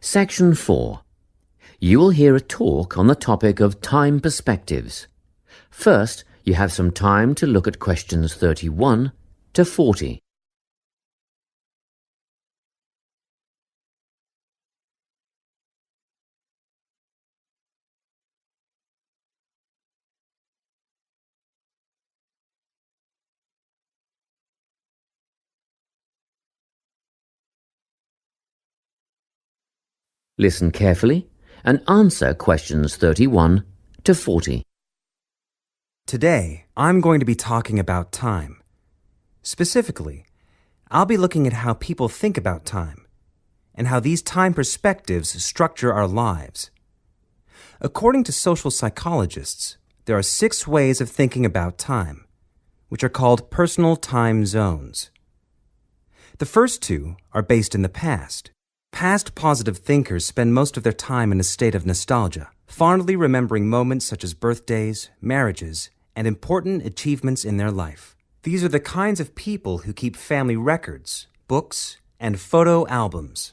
Section 4. You will hear a talk on the topic of time perspectives. First, you have some time to look at questions 31 to 40. Listen carefully and answer questions 31 to 40. Today, I'm going to be talking about time. Specifically, I'll be looking at how people think about time and how these time perspectives structure our lives. According to social psychologists, there are 6 ways of thinking about time, which are called personal time zones. The first 2 are based in the past. Past positive thinkers spend most of their time in a state of nostalgia, fondly remembering moments such as birthdays, marriages, and important achievements in their life. These are the kinds of people who keep family records, books, and photo albums.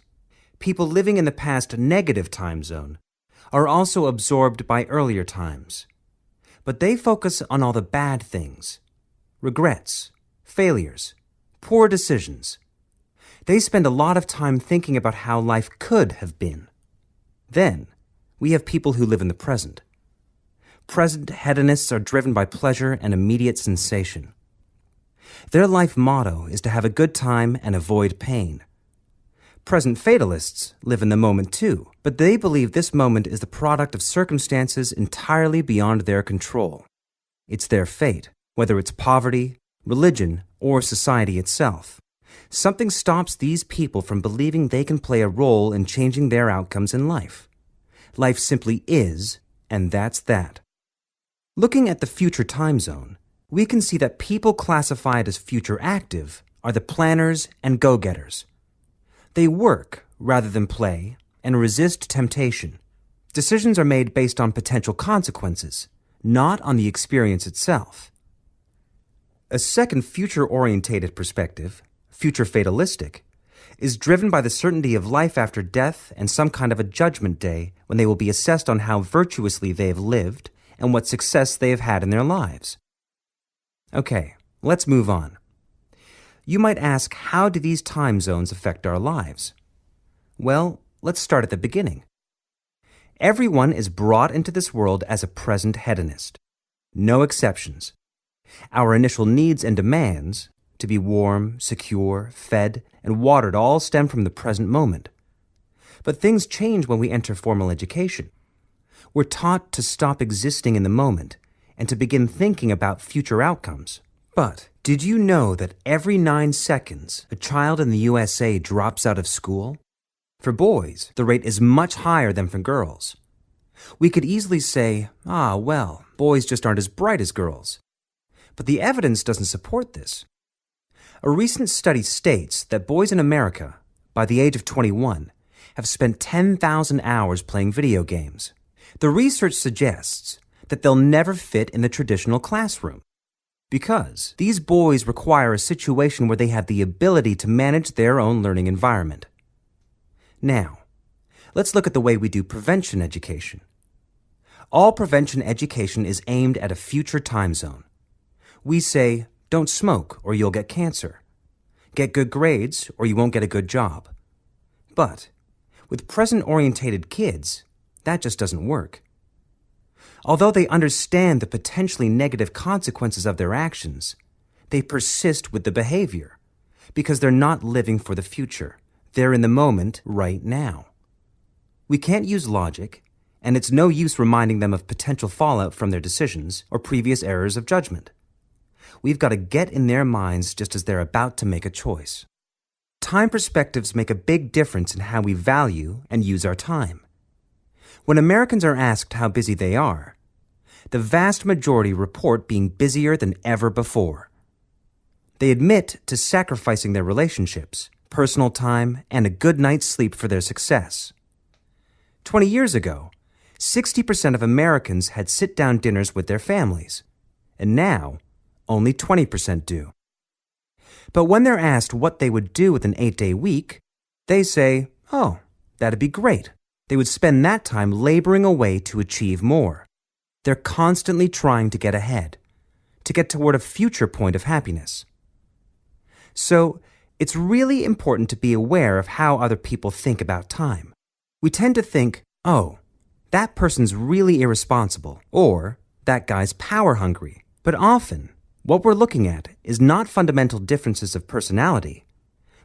People living in the past negative time zone are also absorbed by earlier times, but they focus on all the bad things, regrets, failures, poor decisions. They spend a lot of time thinking about how life could have been. Then, we have people who live in the present. Present hedonists are driven by pleasure and immediate sensation. Their life motto is to have a good time and avoid pain. Present fatalists live in the moment too, but they believe this moment is the product of circumstances entirely beyond their control. It's their fate, whether it's poverty, religion, or society itself. Something stops these people from believing they can play a role in changing their outcomes in life. Life simply is, and that's that. Looking at the future time zone, we can see that people classified as future active are the planners and go-getters. They work rather than play and resist temptation. Decisions are made based on potential consequences, not on the experience itself. A second future-orientated perspective, future fatalistic, is driven by the certainty of life after death and some kind of a judgment day when they will be assessed on how virtuously they have lived and what success they have had in their lives. Okay, let's move on. You might ask, how do these time zones affect our lives? Well, let's start at the beginning. Everyone is brought into this world as a present hedonist. No exceptions. Our initial needs and demands, to be warm, secure, fed, and watered, all stem from the present moment. But things change when we enter formal education. We're taught to stop existing in the moment and to begin thinking about future outcomes. But did you know that every 9 seconds, a child in the USA drops out of school? For boys, the rate is much higher than for girls. We could easily say, well, boys just aren't as bright as girls. But the evidence doesn't support this. A recent study states that boys in America, by the age of 21, have spent 10,000 hours playing video games. The research suggests that they'll never fit in the traditional classroom because these boys require a situation where they have the ability to manage their own learning environment. Now, let's look at the way we do prevention education. All prevention education is aimed at a future time zone. We say, don't smoke or you'll get cancer. Get good grades or you won't get a good job. But with present-orientated kids, that just doesn't work. Although they understand the potentially negative consequences of their actions, they persist with the behavior because they're not living for the future. They're in the moment right now. We can't use logic, and it's no use reminding them of potential fallout from their decisions or previous errors of judgment. We've got to get in their minds just as they're about to make a choice. Time perspectives make a big difference in how we value and use our time. When Americans are asked how busy they are, the vast majority report being busier than ever before. They admit to sacrificing their relationships, personal time, and a good night's sleep for their success. 20 years ago, 60% of Americans had sit-down dinners with their families, and now only 20% do. But when they're asked what they would do with an 8-day week, they say, That'd be great. They would spend that time laboring away to achieve more. They're constantly trying to get ahead, to get toward a future point of happiness. So, it's really important to be aware of how other people think about time. We tend to think, oh, that person's really irresponsible, or that guy's power hungry. But often, what we're looking at is not fundamental differences of personality,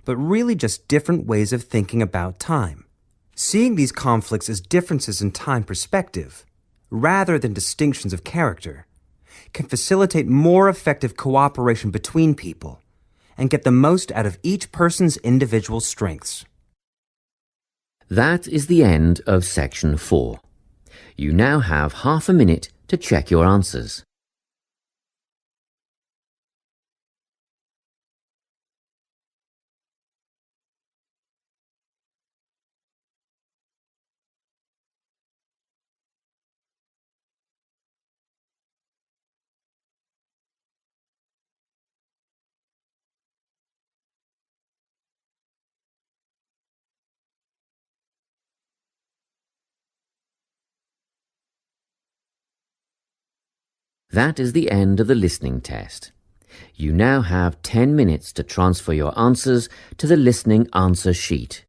but really just different ways of thinking about time. Seeing these conflicts as differences in time perspective, rather than distinctions of character, can facilitate more effective cooperation between people and get the most out of each person's individual strengths. That is the end of section 4. You now have half a minute to check your answers. That is the end of the listening test. You now have 10 minutes to transfer your answers to the listening answer sheet.